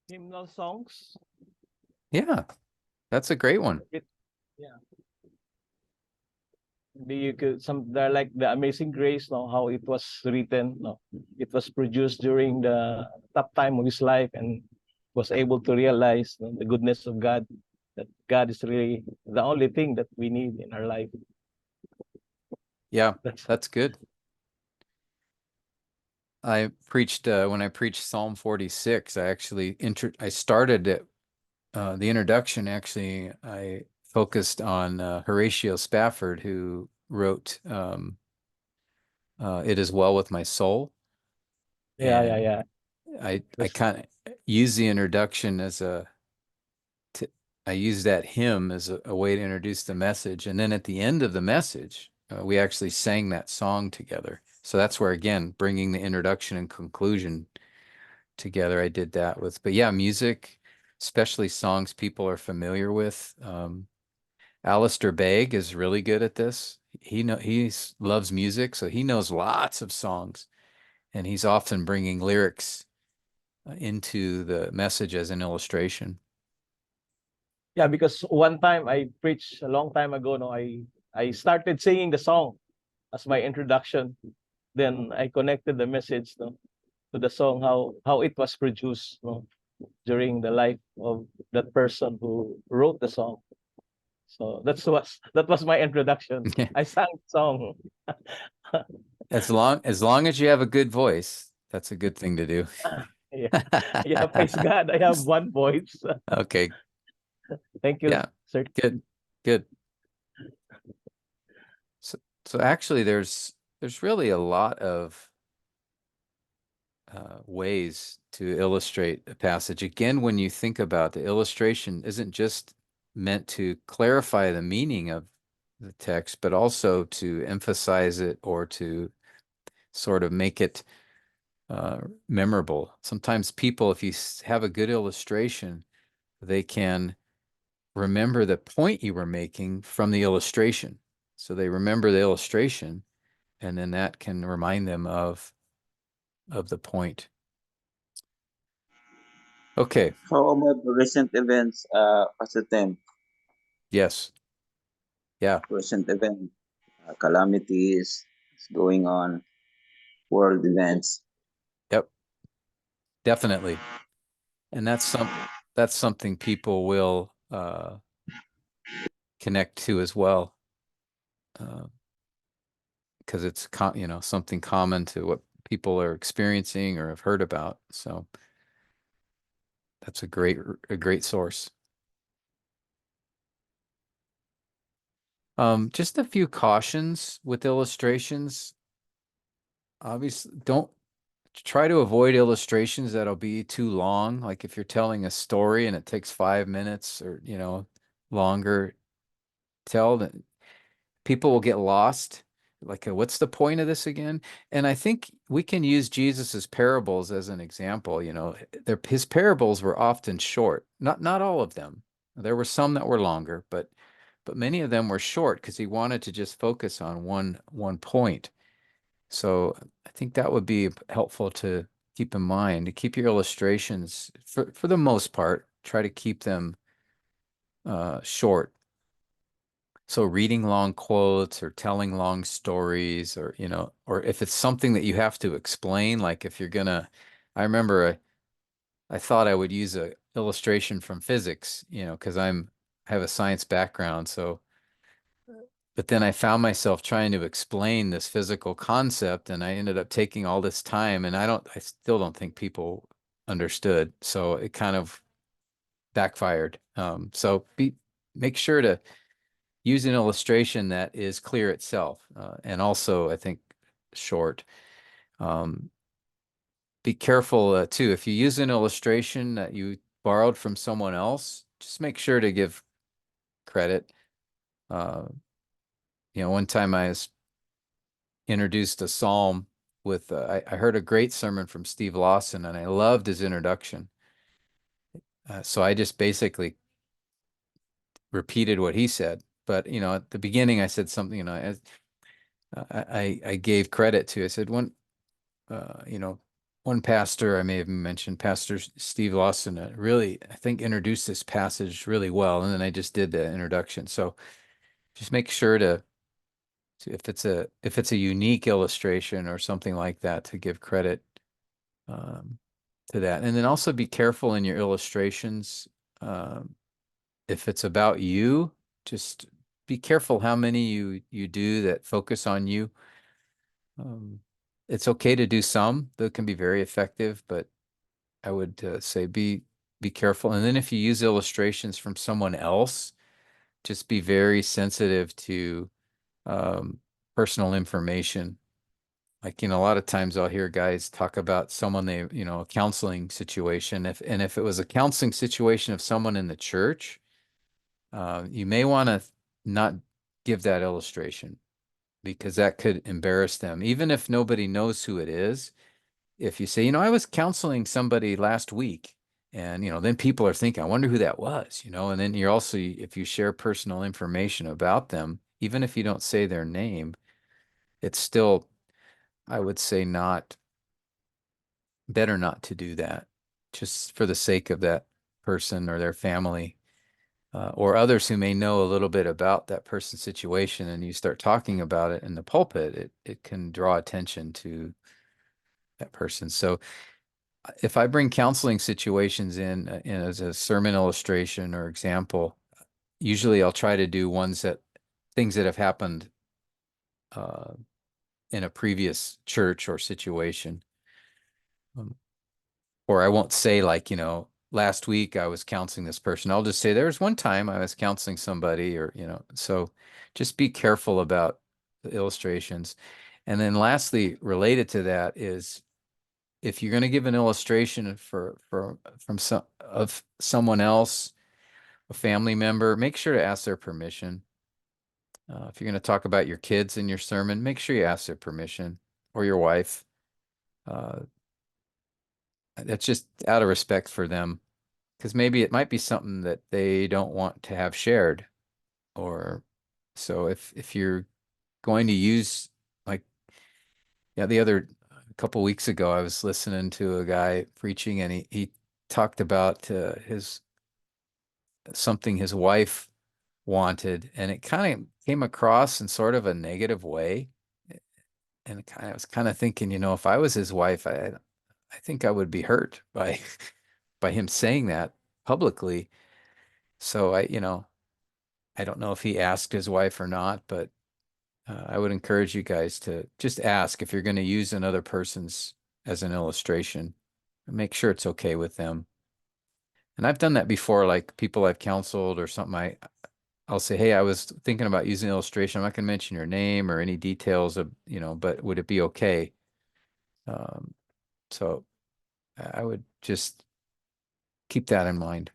Hymnal songs. Yeah, that's a great one. Yeah. Maybe you could they're like the Amazing Grace, no, how it was written, no, it was produced during the tough time of his life, and was able to realize, no, the goodness of God, that God is really the only thing that we need in our life. Yeah, That's that's good. I preached when I preached Psalm 46. I started it. The introduction, actually, I focused on Horatio Spafford, who wrote "It Is Well with My Soul," yeah, and yeah. I That's kind of use the introduction I use that hymn as a way to introduce the message, and then at the end of the message, we actually sang that song together. So that's where, again, bringing the introduction and conclusion together, I did that with. But yeah, music, especially songs people are familiar with. Alistair Begg is really good at this. He loves music, so he knows lots of songs, and he's often bringing lyrics into the message as an illustration. yeah, because one time I preached a long time ago, no, I started singing the song as my introduction. Then I connected the message, no, to the song, how it was produced, no, during the life of that person who wrote the song. So that was my introduction. I sang the song. As long as you have a good voice, that's a good thing to do. Yeah, yeah. Praise God, I have one voice. Okay. Thank you, Yeah. sir. Good. So actually, there's really a lot of ways to illustrate a passage. Again, when you think about the illustration, isn't just meant to clarify the meaning of the text, but also to emphasize it or to sort of make it memorable. Sometimes people, if you have a good illustration, they can remember the point you were making from the illustration. So they remember the illustration, and then that can remind them of the point. Okay. How about the recent events, Pastor Tim? Yes. Yeah. Recent event, calamities going on, world events. Yep. Definitely. And that's something people will connect to as well, because it's something common to what people are experiencing or have heard about. So that's a great source. Just a few cautions with illustrations. Obviously, don't try to avoid illustrations that'll be too long. Like if you're telling a story and it takes 5 minutes or, longer, tell that people will get lost. Like, what's the point of this again? And I think we can use Jesus's parables as an example. His parables were often short. Not all of them. There were some that were longer, but many of them were short because he wanted to just focus on one point. So I think that would be helpful to keep in mind, to keep your illustrations, for the most part, try to keep them short. So reading long quotes or telling long stories, or or if it's something that you have to explain, like if you're gonna, I remember I thought I would use a illustration from physics, because I have a science background. So but then I found myself trying to explain this physical concept, and I ended up taking all this time, and I still don't think people understood. So it kind of backfired. So make sure to use an illustration that is clear itself, and also I think short. Um, be careful too. If you use an illustration that you borrowed from someone else, just make sure to give credit. Uh, one time I was introduced a psalm with, I heard a great sermon from Steve Lawson, and I loved his introduction. So I just basically repeated what he said. But, at the beginning, I said something, I gave credit to. I said, one pastor, I may have mentioned, Pastor Steve Lawson, really, I think, introduced this passage really well. And then I just did the introduction. So just make sure to if it's a unique illustration or something like that, to give credit to that. And then also be careful in your illustrations. If it's about you, just be careful how many you do that focus on you. It's okay to do some that can be very effective, but I would say be careful. And then if you use illustrations from someone else, just be very sensitive to personal information. Like, a lot of times I'll hear guys talk about someone a counseling situation. If it was a counseling situation of someone in the church, you may want to not give that illustration, because that could embarrass them. Even if nobody knows who it is, if you say, I was counseling somebody last week, and, then people are thinking, I wonder who that was, and then you're also, if you share personal information about them, even if you don't say their name, it's still, I would say, better not to do that, just for the sake of that person or their family, or others who may know a little bit about that person's situation, and you start talking about it in the pulpit, it can draw attention to that person. So if I bring counseling situations in as a sermon illustration or example, usually I'll try to do things that have happened in a previous church or situation. Or I won't say, like, last week I was counseling this person. I'll just say there was one time I was counseling somebody, or, so just be careful about the illustrations. And then lastly, related to that is, if you're going to give an illustration from someone else, a family member, make sure to ask their permission. If you're going to talk about your kids in your sermon, make sure you ask their permission, or your wife. That's just out of respect for them, because maybe it might be something that they don't want to have shared. Or so if you're going to use, like, yeah, the other couple weeks ago, I was listening to a guy preaching, and he talked about something his wife wanted, and it kind of came across in sort of a negative way. And I was kind of thinking, if I was his wife, I think I would be hurt by by him saying that publicly. So I don't know if he asked his wife or not, but I would encourage you guys to just ask if you're going to use another person's as an illustration. Make sure it's okay with them. And I've done that before, like people I've counseled or something. I'll say, hey, I was thinking about using an illustration. I'm not going to mention your name or any details of, but would it be okay? So I would just keep that in mind.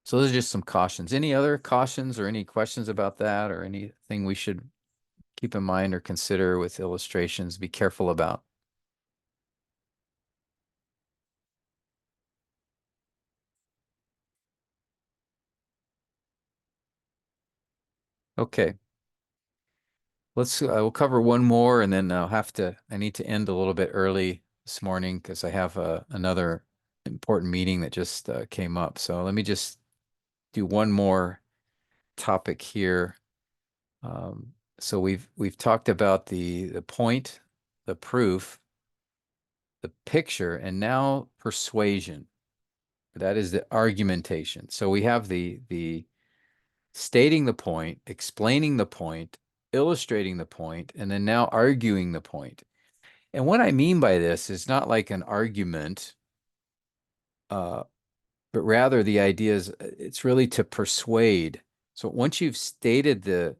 So those are just some cautions. Any other cautions or any questions about that, or anything we should keep in mind or consider with illustrations, be careful about? Okay. We'll cover one more, and then I need to end a little bit early this morning because I have another important meeting that just came up. So let me just do one more topic here. So we've talked about the point, the proof, the picture, and now persuasion. That is the argumentation. So we have the stating the point, explaining the point, illustrating the point, and then now arguing the point. And what I mean by this is not like an argument, but rather the idea is it's really to persuade. So once you've stated the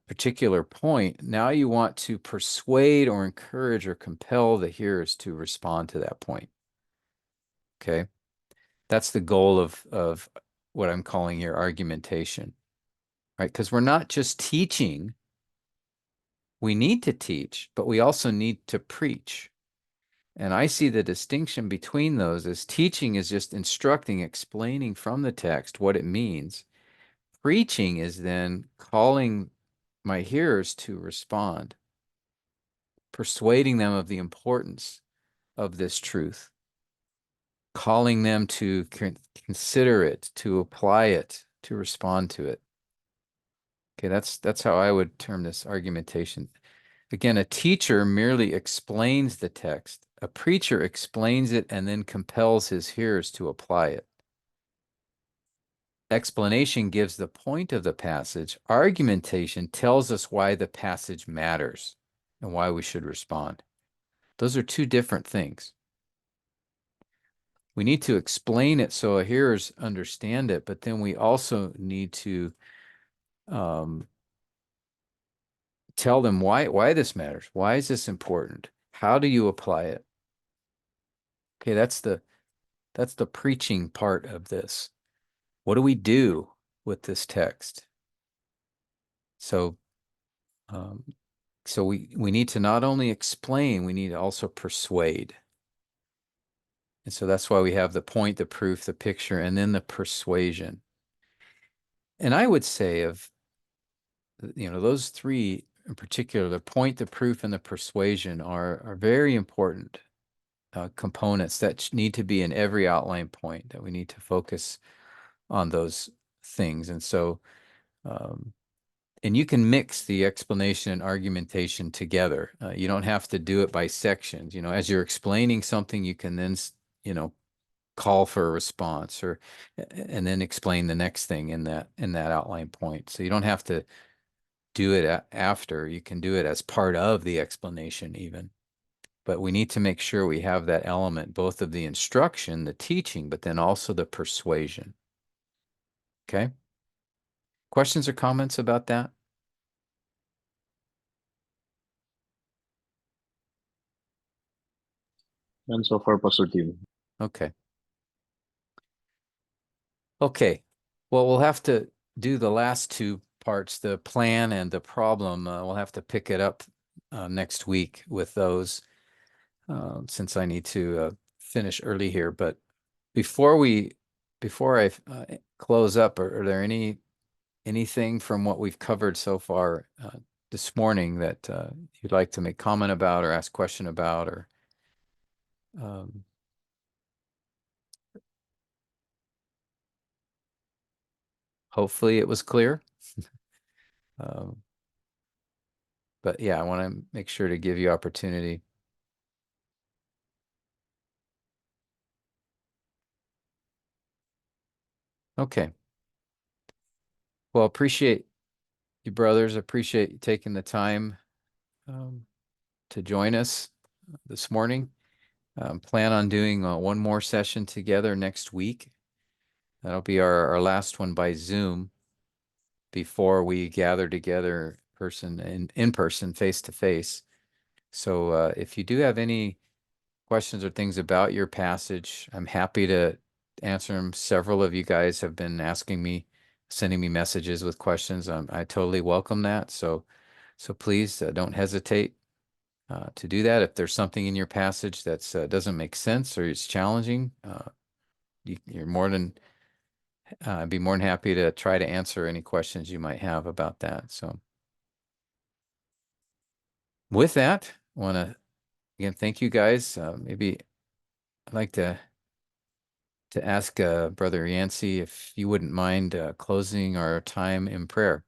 particular point, now you want to persuade or encourage or compel the hearers to respond to that point. Okay. That's the goal of what I'm calling here argumentation, right? Because we're not just teaching. We need to teach, but we also need to preach. And I see the distinction between those as teaching is just instructing, explaining from the text what it means. Preaching is then calling my hearers to respond, persuading them of the importance of this truth, calling them to consider it, to apply it, to respond to it. Okay, that's how I would term this argumentation. Again, a teacher merely explains the text. A preacher explains it and then compels his hearers to apply it. Explanation gives the point of the passage. Argumentation tells us why the passage matters and why we should respond. Those are two different things. We need to explain it so our hearers understand it, but then we also need to tell them why this matters. Why is this important? How do you apply it? Okay, that's the preaching part of this. What do we do with this text? So we need to not only explain, we need to also persuade. And so that's why we have the point, the proof, the picture, and then the persuasion. And I would say those three in particular, the point, the proof, and the persuasion are very important components that need to be in every outline point, that we need to focus on those things. And so, and you can mix the explanation and argumentation together. You don't have to do it by sections. As you're explaining something, you can then, call for a response and then explain the next thing in that outline point. So you don't have to do it after. You can do it as part of the explanation even. But we need to make sure we have that element, both of the instruction, the teaching, but then also the persuasion. Okay? Questions or comments about that? And so far, positive. Okay. Okay. Well, we'll have to do the last two parts, the plan and the problem. We'll have to pick it up next week with those since I need to finish early here. But before I close up, are there anything from what we've covered so far this morning that you'd like to make comment about or ask question about, or hopefully it was clear. But yeah, I want to make sure to give you opportunity. Okay. Well, appreciate you, brothers. Appreciate you taking the time to join us this morning. Plan on doing one more session together next week. That'll be our last one by Zoom before we gather together in person, face to face. So if you do have any questions or things about your passage, I'm happy to answer them. Several of you guys have been sending me messages with questions. I totally welcome that. So please don't hesitate to do that. If there's something in your passage that doesn't make sense or it's challenging, you're I'd be more than happy to try to answer any questions you might have about that. So with that, I want to again thank you guys. Maybe I'd like to ask Brother Yancey if you wouldn't mind closing our time in prayer.